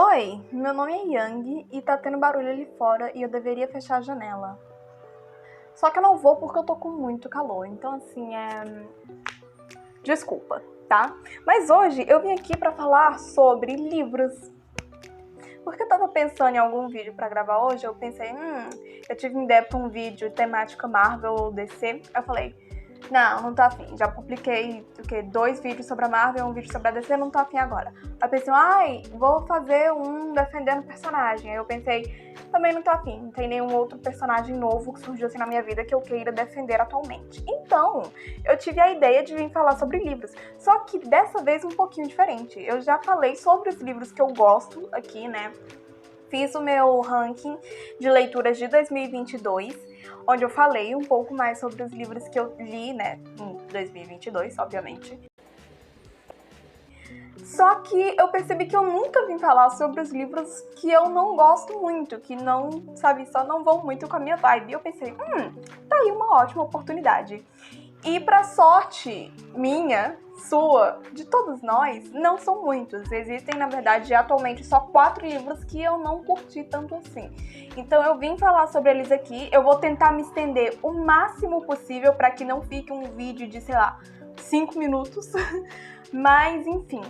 Oi, meu nome é Yang e tá tendo barulho ali fora e eu deveria fechar a janela. Só que eu não vou porque eu tô com muito calor, então assim, desculpa, tá? Mas hoje eu vim aqui pra falar sobre livros. Porque eu tava pensando em algum vídeo pra gravar hoje, eu pensei, eu tive uma ideia pra um vídeo temática Marvel ou DC, aí eu falei, não tô afim, já publiquei 2 vídeos sobre a Marvel, um vídeo sobre a DC, não tô afim agora. Aí eu pensei, vou fazer um defendendo personagem. Aí eu pensei, também não tô afim, não tem nenhum outro personagem novo que surgiu assim na minha vida que eu queira defender atualmente. Então, eu tive a ideia de vir falar sobre livros, só que dessa vez um pouquinho diferente. Eu já falei sobre os livros que eu gosto aqui, né? Fiz o meu ranking de leituras de 2022, onde eu falei um pouco mais sobre os livros que eu li, né, em 2022, obviamente. Só que eu percebi que eu nunca vim falar sobre os livros que eu não gosto muito, que não, sabe, só não vão muito com a minha vibe. E eu pensei, tá aí uma ótima oportunidade. E pra sorte minha, sua, de todos nós, não são muitos. Existem, na verdade, atualmente só 4 livros que eu não curti tanto assim. Então eu vim falar sobre eles aqui. Eu vou tentar me estender o máximo possível para que não fique um vídeo de, sei lá, 5 minutos. Mas, enfim.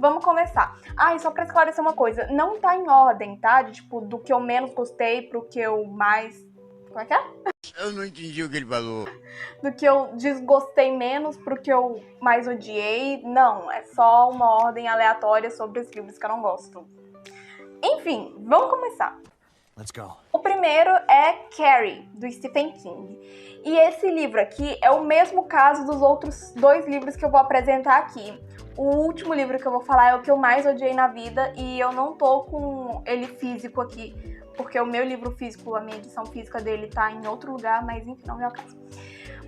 Vamos começar. E só pra esclarecer uma coisa, não tá em ordem, tá? Tipo, do que eu menos gostei pro que eu mais... Como é que é? Eu não entendi o que ele falou. Do que eu desgostei menos pro que eu mais odiei. Não, é só uma ordem aleatória sobre os livros que eu não gosto. Enfim, vamos começar. Let's go. O primeiro é Carrie, do Stephen King. E esse livro aqui é o mesmo caso dos outros 2 livros que eu vou apresentar aqui. O último livro que eu vou falar é o que eu mais odiei na vida e eu não tô com ele físico aqui, porque o meu livro físico, a minha edição física dele tá em outro lugar, mas enfim, não é o caso.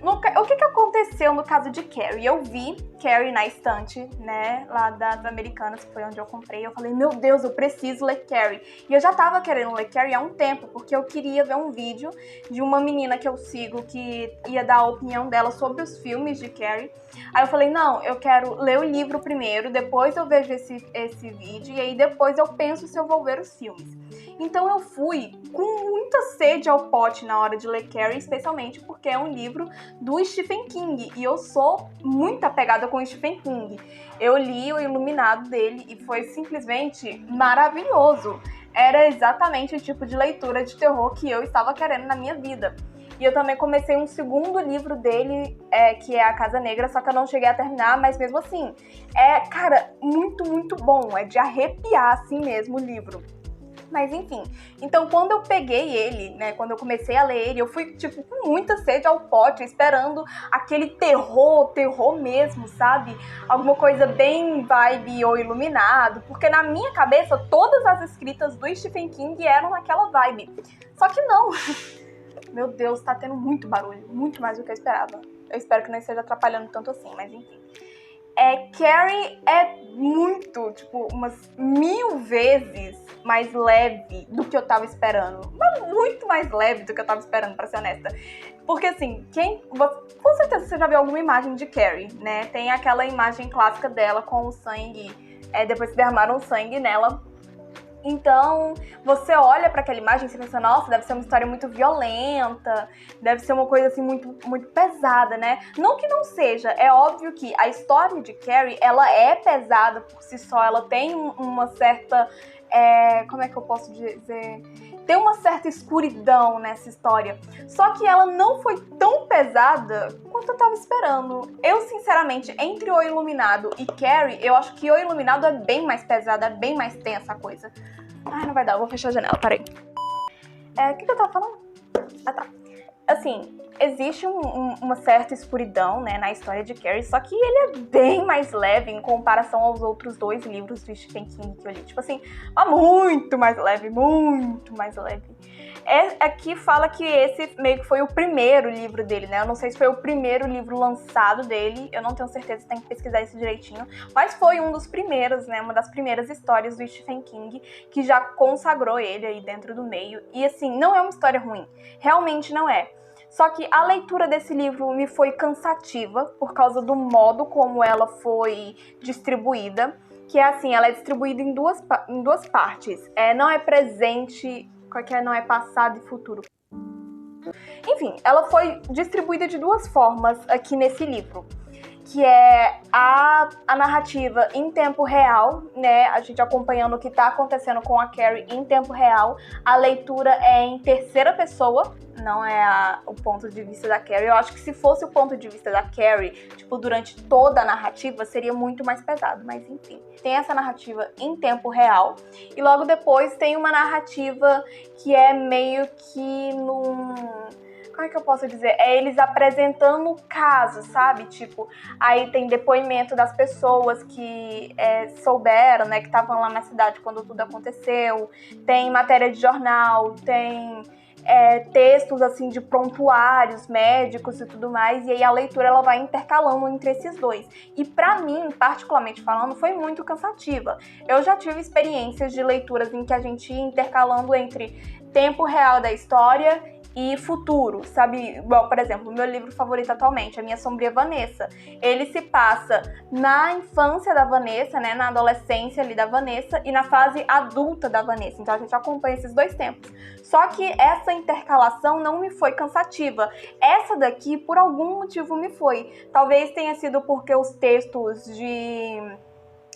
O que aconteceu no caso de Carrie? Eu vi Carrie na estante, né, lá das Americanas, que foi onde eu comprei. Eu falei, meu Deus, eu preciso ler Carrie. E eu já tava querendo ler Carrie há um tempo, porque eu queria ver um vídeo de uma menina que eu sigo que ia dar a opinião dela sobre os filmes de Carrie. Aí eu falei, não, eu quero ler o livro primeiro, depois eu vejo esse vídeo, e aí depois eu penso se eu vou ver os filmes. Então eu fui com muita sede ao pote na hora de ler Carrie, especialmente porque é um livro do Stephen King, e eu sou muito apegada com o Stephen King. Eu li O Iluminado dele e foi simplesmente maravilhoso. Era exatamente o tipo de leitura de terror que eu estava querendo na minha vida. E eu também comecei um segundo livro dele, que é A Casa Negra, só que eu não cheguei a terminar, mas mesmo assim, cara, muito, muito bom. É de arrepiar assim mesmo o livro. Mas enfim, então quando eu peguei ele, né, quando eu comecei a ler ele, eu fui, tipo, com muita sede ao pote, esperando aquele terror mesmo, sabe? Alguma coisa bem vibe O Iluminado, porque na minha cabeça todas as escritas do Stephen King eram naquela vibe. Só que não. Meu Deus, tá tendo muito barulho, muito mais do que eu esperava. Eu espero que não esteja atrapalhando tanto assim, mas enfim. Carrie é muito, tipo, umas 1000 vezes mais leve do que eu tava esperando. Mas muito mais leve do que eu tava esperando, pra ser honesta. Porque assim, com certeza você já viu alguma imagem de Carrie, né? Tem aquela imagem clássica dela com o sangue, depois que derramaram o sangue nela. Então, você olha pra aquela imagem e você pensa, nossa, deve ser uma história muito violenta, deve ser uma coisa assim muito, muito pesada, né? Não que não seja, é óbvio que a história de Carrie, ela é pesada por si só, ela tem uma certa, como é que eu posso dizer? Tem uma certa escuridão nessa história. Só que ela não foi tão pesada quanto eu tava esperando. Eu, sinceramente, entre O Iluminado e Carrie, eu acho que O Iluminado é bem mais pesado, é bem mais tensa a coisa. Não vai dar, eu vou fechar a janela, parei. O que eu tava falando? Tá. Assim, existe uma certa escuridão, né, na história de Carrie, só que ele é bem mais leve em comparação aos outros 2 livros do Stephen King que eu li. Tipo assim, muito mais leve, muito mais leve. Aqui fala que esse meio que foi o primeiro livro dele, né? Eu não sei se foi o primeiro livro lançado dele, eu não tenho certeza, tem que pesquisar isso direitinho. Mas foi um dos primeiros, né? Uma das primeiras histórias do Stephen King que já consagrou ele aí dentro do meio. E assim, não é uma história ruim, realmente não é. Só que a leitura desse livro me foi cansativa por causa do modo como ela foi distribuída, que é assim, ela é distribuída em duas partes. Não é presente, não é passado e futuro. Enfim, ela foi distribuída de duas formas aqui nesse livro, que é a narrativa em tempo real, né? A gente acompanhando o que está acontecendo com a Carrie em tempo real. A leitura é em terceira pessoa, não é o ponto de vista da Carrie. Eu acho que se fosse o ponto de vista da Carrie, tipo, durante toda a narrativa, seria muito mais pesado. Mas enfim, tem essa narrativa em tempo real. E logo depois tem uma narrativa que é meio que como é que eu posso dizer? É eles apresentando o caso, sabe? Tipo, aí tem depoimento das pessoas que souberam, né? Que estavam lá na cidade quando tudo aconteceu. Tem matéria de jornal, tem textos, assim, de prontuários médicos e tudo mais. E aí a leitura, ela vai intercalando entre esses dois. E pra mim, particularmente falando, foi muito cansativa. Eu já tive experiências de leituras em que a gente ia intercalando entre tempo real da história e futuro, sabe? Igual, por exemplo, o meu livro favorito atualmente, A Minha Sombria Vanessa. Ele se passa na infância da Vanessa, né? Na adolescência ali da Vanessa e na fase adulta da Vanessa. Então a gente acompanha esses dois tempos. Só que essa intercalação não me foi cansativa. Essa daqui, por algum motivo, me foi. Talvez tenha sido porque os textos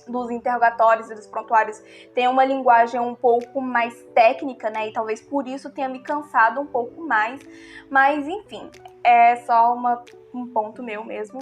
dos interrogatórios e dos prontuários tem uma linguagem um pouco mais técnica, né? E talvez por isso tenha me cansado um pouco mais. Mas, enfim, é só um ponto meu mesmo.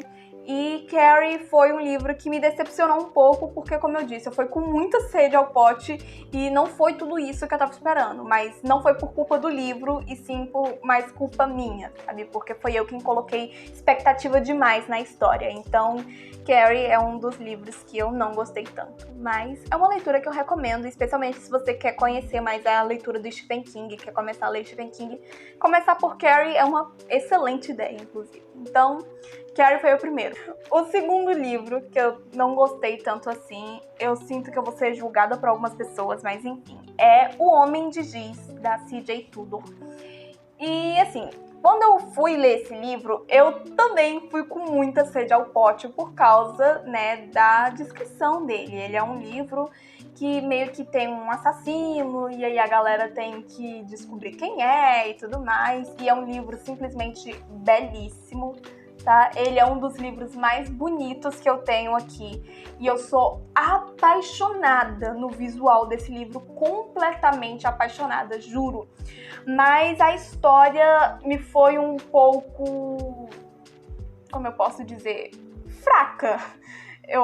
E Carrie foi um livro que me decepcionou um pouco, porque, como eu disse, eu fui com muita sede ao pote e não foi tudo isso que eu tava esperando. Mas não foi por culpa do livro, e sim por mais culpa minha, sabe? Porque foi eu quem coloquei expectativa demais na história. Então, Carrie é um dos livros que eu não gostei tanto. Mas é uma leitura que eu recomendo, especialmente se você quer conhecer mais a leitura do Stephen King, quer começar a ler Stephen King. Começar por Carrie é uma excelente ideia, inclusive. Então, Carrie foi o primeiro. O segundo livro, que eu não gostei tanto assim, eu sinto que eu vou ser julgada por algumas pessoas, mas enfim, é O Homem de Giz, da C.J. Tudor. E assim, quando eu fui ler esse livro, eu também fui com muita sede ao pote por causa, né, da descrição dele. Ele é um livro que meio que tem um assassino, e aí a galera tem que descobrir quem é e tudo mais. E é um livro simplesmente belíssimo, tá? Ele é um dos livros mais bonitos que eu tenho aqui. E eu sou apaixonada no visual desse livro, completamente apaixonada, juro. Mas a história me foi um pouco, como eu posso dizer, fraca. Eu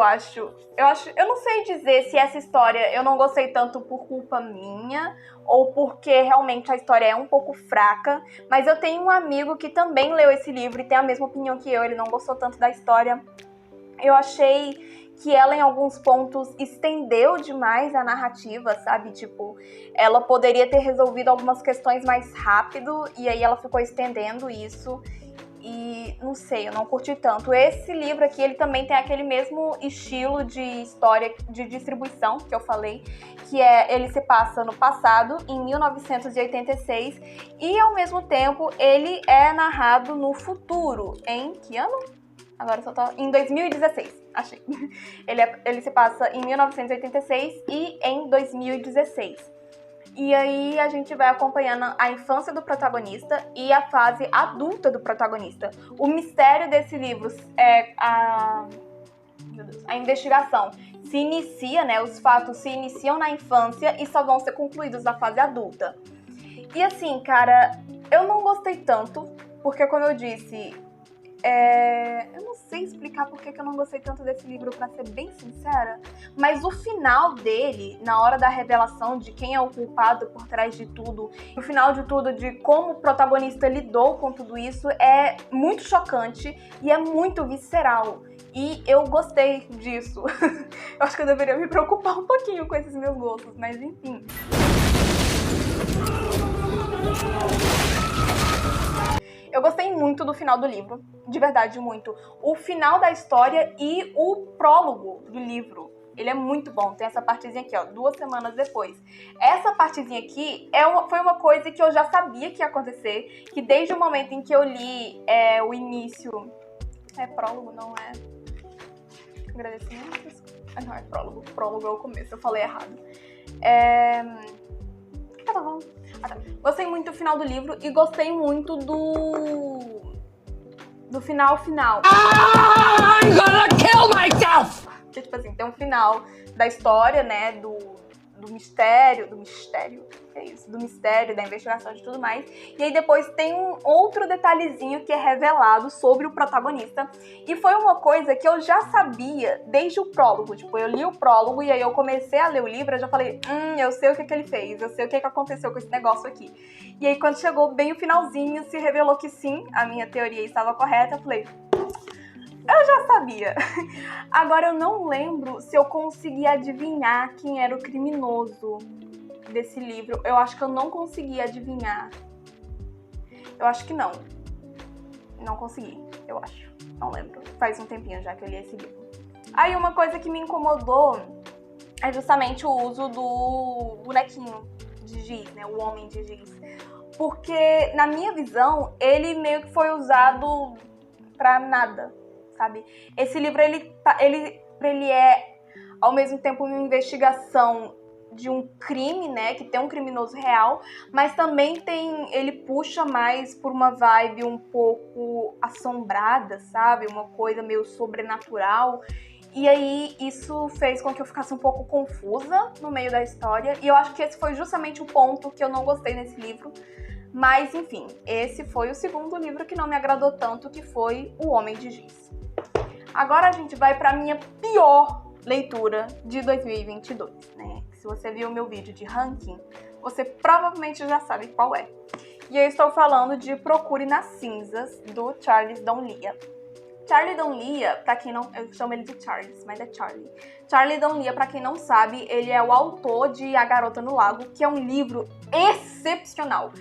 não sei dizer se essa história eu não gostei tanto por culpa minha ou porque realmente a história é um pouco fraca, mas eu tenho um amigo que também leu esse livro e tem a mesma opinião que eu, ele não gostou tanto da história. Eu achei que ela, em alguns pontos, estendeu demais a narrativa, sabe? Tipo, ela poderia ter resolvido algumas questões mais rápido e aí ela ficou estendendo isso. E não sei, eu não curti tanto. Esse livro aqui, ele também tem aquele mesmo estilo de história de distribuição que eu falei, que ele se passa no passado, em 1986, e ao mesmo tempo ele é narrado no futuro, em que ano? Agora só tô... Em 2016, achei. Ele se passa em 1986 e em 2016. E aí a gente vai acompanhando a infância do protagonista e a fase adulta do protagonista. O mistério desse livro é a investigação se inicia, né? Os fatos se iniciam na infância e só vão ser concluídos na fase adulta. E assim, cara, eu não gostei tanto, porque como eu disse, eu não sei explicar por que eu não gostei tanto desse livro, pra ser bem sincera, mas o final dele, na hora da revelação de quem é o culpado por trás de tudo, o final de tudo, de como o protagonista lidou com tudo isso, é muito chocante e é muito visceral. E eu gostei disso. Eu acho que eu deveria me preocupar um pouquinho com esses meus gostos, mas enfim. Eu gostei muito do final do livro, de verdade, muito. O final da história e o prólogo do livro. Ele é muito bom. Tem essa partezinha aqui, ó, 2 semanas depois. Essa partezinha aqui foi uma coisa que eu já sabia que ia acontecer, que desde o momento em que eu li o início... É prólogo, não é? Agradecimentos? Não, é prólogo. Prólogo é o começo, eu falei errado. O que eu tava falando? Tá. Gostei muito do final do livro e gostei muito do final. I'm gonna kill myself! Que, tipo assim, tem um final da história, né, do mistério, é isso, do mistério, da investigação e tudo mais. E aí depois tem um outro detalhezinho que é revelado sobre o protagonista. E foi uma coisa que eu já sabia desde o prólogo. Tipo, eu li o prólogo e aí eu comecei a ler o livro, eu já falei, eu sei o que ele fez, eu sei o que aconteceu com esse negócio aqui. E aí quando chegou bem o finalzinho, se revelou que sim, a minha teoria estava correta, eu falei... Eu já sabia. Agora eu não lembro se eu consegui adivinhar quem era o criminoso desse livro. Eu acho que eu não consegui adivinhar. Eu acho que não. Não consegui, eu acho. Não lembro. Faz um tempinho já que eu li esse livro. Aí uma coisa que me incomodou é justamente o uso do bonequinho de giz, né? O homem de giz. Porque, na minha visão, ele meio que foi usado pra nada. Sabe? Esse livro, ele é, ao mesmo tempo, uma investigação de um crime, né? Que tem um criminoso real, mas também ele puxa mais por uma vibe um pouco assombrada, sabe? Uma coisa meio sobrenatural. E aí, isso fez com que eu ficasse um pouco confusa no meio da história. E eu acho que esse foi justamente o ponto que eu não gostei nesse livro. Mas, enfim, esse foi o segundo livro que não me agradou tanto, que foi O Homem de Giz. Agora a gente vai para a minha pior leitura de 2022, né? Se você viu o meu vídeo de ranking, você provavelmente já sabe qual é. E eu estou falando de Procure nas Cinzas, do Charles Donlia. Charlie Donlia, pra quem não... Eu chamo ele de Charles, mas é Charlie. Charlie Donlia, pra quem não sabe, ele é o autor de A Garota no Lago, que é um livro excepcional.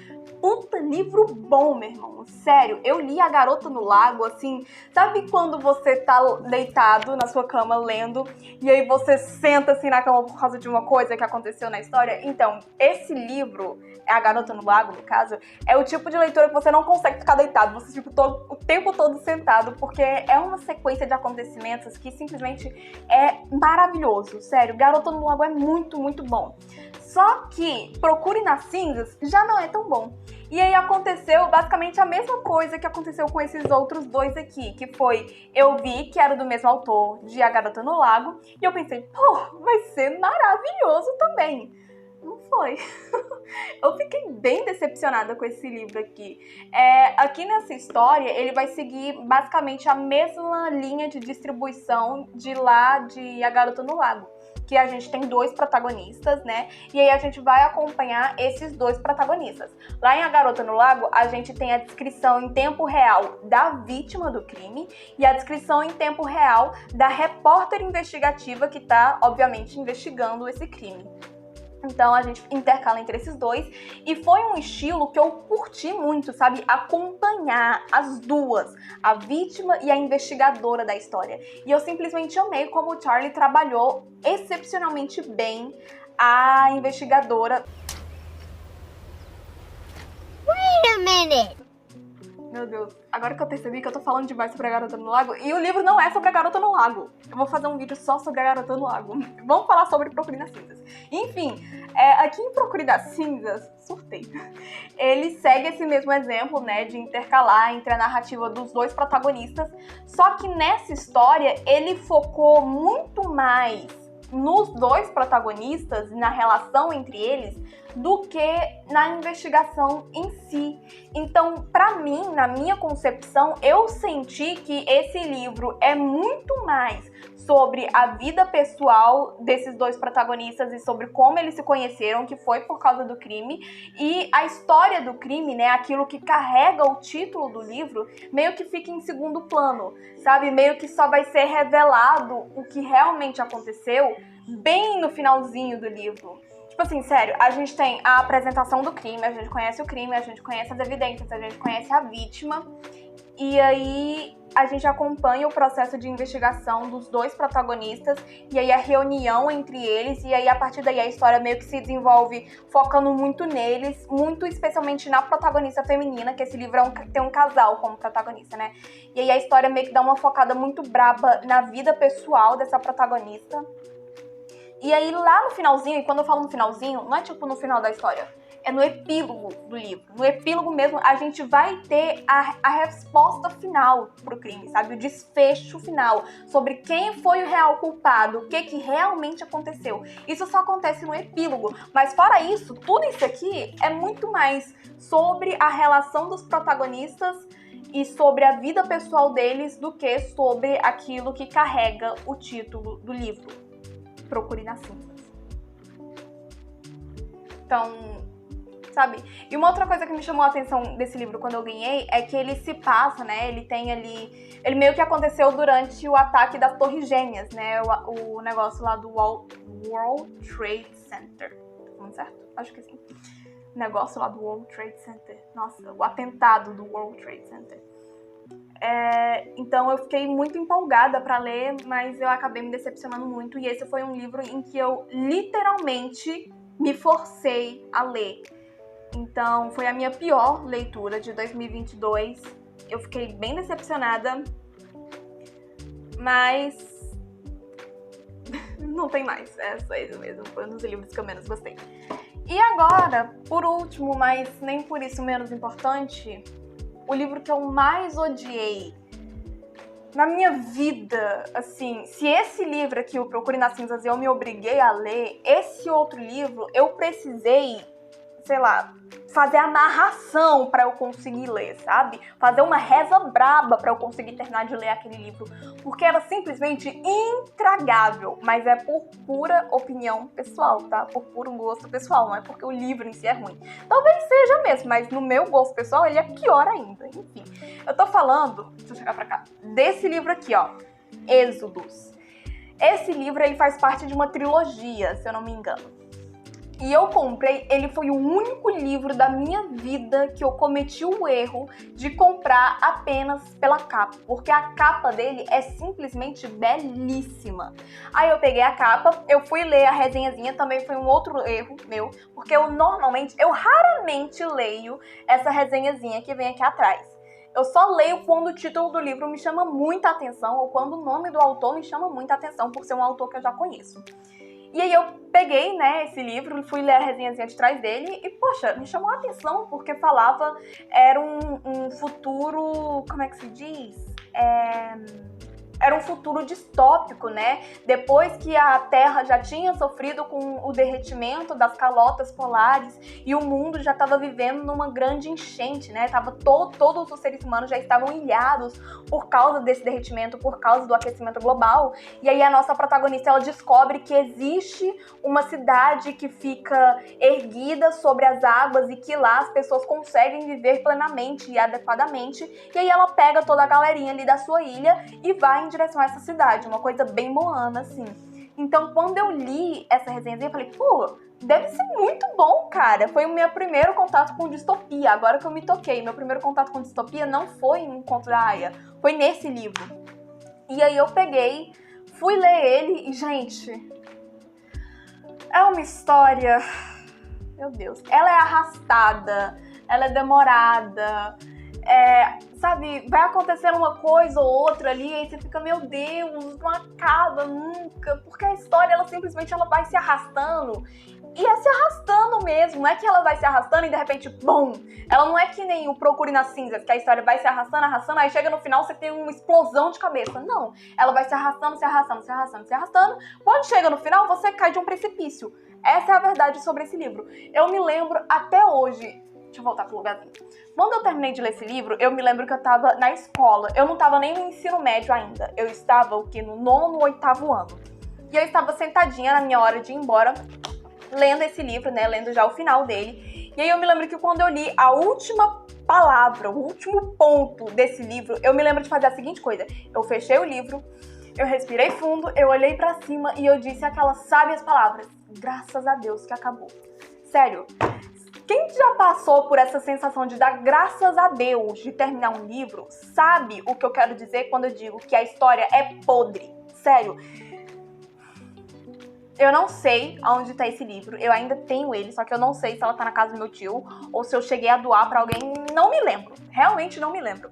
Puta livro bom, meu irmão. Sério, eu li A Garota no Lago, assim... Sabe quando você tá deitado na sua cama lendo, e aí você senta assim na cama por causa de uma coisa que aconteceu na história? Então, esse livro, A Garota no Lago, no caso, é o tipo de leitura que você não consegue ficar deitado. Você fica o tempo todo sentado, porque é uma sequência de acontecimentos que simplesmente é maravilhoso. Sério, Garota no Lago é muito, muito bom. Só que Procure nas Cinzas já não é tão bom. E aí aconteceu basicamente a mesma coisa que aconteceu com esses outros dois aqui, que foi, eu vi que era do mesmo autor de A Garota no Lago, e eu pensei, pô, vai ser maravilhoso também. Não foi. Eu fiquei bem decepcionada com esse livro aqui. Aqui nessa história, ele vai seguir basicamente a mesma linha de distribuição de A Garota no Lago. Que a gente tem 2 protagonistas, né? E aí a gente vai acompanhar esses 2 protagonistas. Lá em A Garota no Lago, a gente tem a descrição em tempo real da vítima do crime e a descrição em tempo real da repórter investigativa que tá, obviamente, investigando esse crime. Então a gente intercala entre esses 2 e foi um estilo que eu curti muito, sabe? Acompanhar as duas, a vítima e a investigadora da história. E eu simplesmente amei como o Charlie trabalhou excepcionalmente bem a investigadora. Wait a minute! Meu Deus, agora que eu percebi que eu tô falando demais sobre A Garota no Lago, e o livro não é sobre A Garota no Lago. Eu vou fazer um vídeo só sobre A Garota no Lago. Vamos falar sobre Procure nas Cinzas. Enfim, aqui em Procure nas Cinzas, surtei. Ele segue esse mesmo exemplo, né, de intercalar entre a narrativa dos 2 protagonistas, só que nessa história ele focou muito mais nos 2 protagonistas, na relação entre eles, do que na investigação em si. Então, pra mim, na minha concepção, eu senti que esse livro é muito mais sobre a vida pessoal desses 2 protagonistas e sobre como eles se conheceram, que foi por causa do crime, e a história do crime, né, aquilo que carrega o título do livro, meio que fica em segundo plano, sabe? Meio que só vai ser revelado o que realmente aconteceu bem no finalzinho do livro. Tipo assim, sério, a gente tem a apresentação do crime, a gente conhece o crime, a gente conhece as evidências, a gente conhece a vítima. E aí, a gente acompanha o processo de investigação dos dois protagonistas, e aí a reunião entre eles, e aí a partir daí a história meio que se desenvolve focando muito neles, muito especialmente na protagonista feminina, que esse livro tem um casal como protagonista, né? E aí a história meio que dá uma focada muito braba na vida pessoal dessa protagonista. E aí lá no finalzinho, e quando eu falo no finalzinho, não é tipo no final da história, é no epílogo do livro. No epílogo mesmo, a gente vai ter a resposta final pro crime, sabe? O desfecho final sobre quem foi o real culpado, o que realmente aconteceu. Isso só acontece no epílogo. Mas fora isso, tudo isso aqui é muito mais sobre a relação dos protagonistas e sobre a vida pessoal deles do que sobre aquilo que carrega o título do livro. Procure nas cinzas. Então, sabe? E uma outra coisa que me chamou a atenção desse livro quando eu ganhei é que ele se passa, né? Ele tem ali... Ele meio que aconteceu durante o ataque das Torres Gêmeas, né? O negócio lá do World Trade Center. Tá falando certo? Acho que sim. O negócio lá do World Trade Center. Nossa, o atentado do World Trade Center. Então eu fiquei muito empolgada pra ler, mas eu acabei me decepcionando muito. E esse foi um livro em que eu literalmente me forcei a ler. Então, foi a minha pior leitura de 2022. Eu fiquei bem decepcionada. Mas... não tem mais. É só isso mesmo. Foi um dos livros que eu menos gostei. E agora, por último, mas nem por isso menos importante, o livro que eu mais odiei na minha vida, assim, se esse livro aqui, o Procure nas Cinzas, eu me obriguei a ler, esse outro livro eu precisei, sei lá, fazer a narração pra eu conseguir ler, sabe? Fazer uma reza braba pra eu conseguir terminar de ler aquele livro, porque era simplesmente intragável, mas é por pura opinião pessoal, tá? Por puro gosto pessoal, não é porque o livro em si é ruim. Talvez seja mesmo, mas no meu gosto pessoal ele é pior ainda, enfim. Eu tô falando, deixa eu chegar pra cá, desse livro aqui, ó, Êxodos. Esse livro, ele faz parte de uma trilogia, se eu não me engano. E eu comprei, ele foi o único livro da minha vida que eu cometi o erro de comprar apenas pela capa, porque a capa dele é simplesmente belíssima. Aí eu peguei a capa, eu fui ler a resenhazinha, também foi um outro erro meu, porque eu raramente leio essa resenhazinha que vem aqui atrás. Eu só leio quando o título do livro me chama muita atenção, ou quando o nome do autor me chama muita atenção, por ser um autor que eu já conheço. E aí eu peguei, né, esse livro, fui ler a resenhazinha de trás dele e, poxa, me chamou a atenção porque falava, era um futuro, como é que se diz? Era um futuro distópico, né? Depois que a Terra já tinha sofrido com o derretimento das calotas polares e o mundo já estava vivendo numa grande enchente, né? Todos os seres humanos já estavam ilhados por causa desse derretimento, por causa do aquecimento global. E aí a nossa protagonista, ela descobre que existe uma cidade que fica erguida sobre as águas e que lá as pessoas conseguem viver plenamente e adequadamente. E aí ela pega toda a galerinha ali da sua ilha e vai em direção a essa cidade, uma coisa bem Moana, assim. Então, quando eu li essa resenha, eu falei, pô, deve ser muito bom, cara. Foi o meu primeiro contato com distopia, agora que eu me toquei. Meu primeiro contato com distopia não foi em Encontro da Aya, foi nesse livro. E aí eu peguei, fui ler ele e, gente, é uma história... Meu Deus, ela é arrastada, ela é demorada... sabe, vai acontecendo uma coisa ou outra ali, e aí você fica, meu Deus, não acaba nunca, porque a história, ela simplesmente vai se arrastando, e é se arrastando mesmo, não é que ela vai se arrastando e de repente, bom, ela não é que nem o Procure nas Cinzas, que a história vai se arrastando, arrastando, aí chega no final você tem uma explosão de cabeça, não, ela vai se arrastando, se arrastando, se arrastando, se arrastando, quando chega no final você cai de um precipício. Essa é a verdade sobre esse livro. Eu me lembro até hoje. Deixa eu voltar pro lugarzinho. Quando eu terminei de ler esse livro, eu me lembro que eu tava na escola. Eu não tava nem no ensino médio ainda. Eu estava, no 9º, 8º ano. E eu estava sentadinha na minha hora de ir embora, lendo esse livro, né? Lendo já o final dele. E aí eu me lembro que quando eu li a última palavra, o último ponto desse livro, eu me lembro de fazer a seguinte coisa. Eu fechei o livro, eu respirei fundo, eu olhei pra cima e eu disse aquelas sábias palavras. Graças a Deus que acabou. Sério. Quem já passou por essa sensação de dar graças a Deus de terminar um livro, sabe o que eu quero dizer quando eu digo que a história é podre. Sério. Eu não sei aonde tá esse livro, eu ainda tenho ele, só que eu não sei se ela tá na casa do meu tio ou se eu cheguei a doar pra alguém, não me lembro, realmente não me lembro.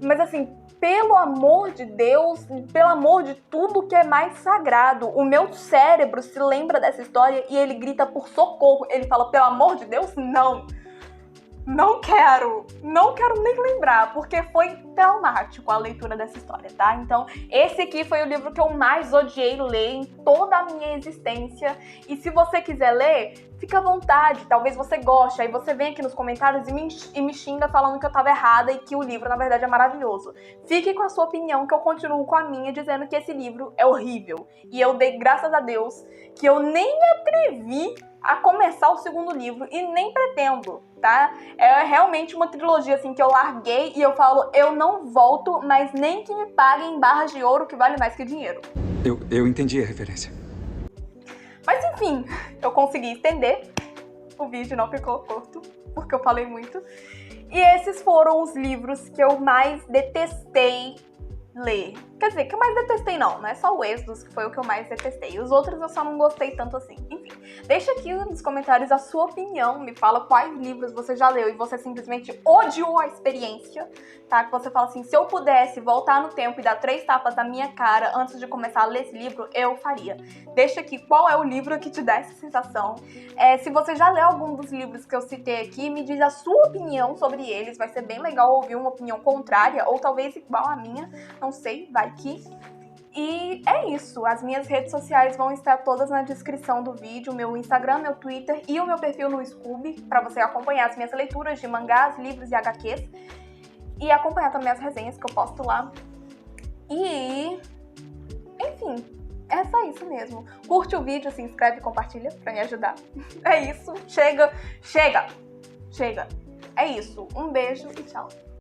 Mas assim, pelo amor de Deus, pelo amor de tudo que é mais sagrado, o meu cérebro se lembra dessa história e ele grita por socorro, ele fala, pelo amor de Deus, não. Não quero nem lembrar, porque foi traumático a leitura dessa história, tá? Então, esse aqui foi o livro que eu mais odiei ler em toda a minha existência. E se você quiser ler, fica à vontade, talvez você goste. Aí você vem aqui nos comentários e me xinga falando que eu tava errada e que o livro, na verdade, é maravilhoso. Fique com a sua opinião, que eu continuo com a minha, dizendo que esse livro é horrível. E eu dei graças a Deus que eu nem me atrevi a começar o segundo livro e nem pretendo, tá? É realmente uma trilogia assim que eu larguei e eu falo, eu não volto, mas nem que me paguem em barras de ouro que vale mais que dinheiro. Eu entendi a referência. Mas enfim, eu consegui estender, o vídeo não ficou curto, porque eu falei muito. E esses foram os livros que eu mais detestei ler. Quer dizer, que eu mais detestei não é só o Êxodos que foi o que eu mais detestei. Os outros eu só não gostei tanto assim. Enfim, deixa aqui nos comentários a sua opinião, me fala quais livros você já leu e você simplesmente odiou a experiência, tá? Que você fala assim, se eu pudesse voltar no tempo e dar 3 tapas na minha cara antes de começar a ler esse livro, eu faria. Deixa aqui qual é o livro que te dá essa sensação. Se você já leu algum dos livros que eu citei aqui, me diz a sua opinião sobre eles, vai ser bem legal ouvir uma opinião contrária ou talvez igual à minha, não sei, vai que. E é isso, as minhas redes sociais vão estar todas na descrição do vídeo, meu Instagram, meu Twitter e o meu perfil no Scooby, para você acompanhar as minhas leituras de mangás, livros e HQs e acompanhar também as resenhas que eu posto lá. E, enfim, é só isso mesmo. Curte o vídeo, se inscreve e compartilha pra me ajudar. É isso, chega. É isso, um beijo e tchau.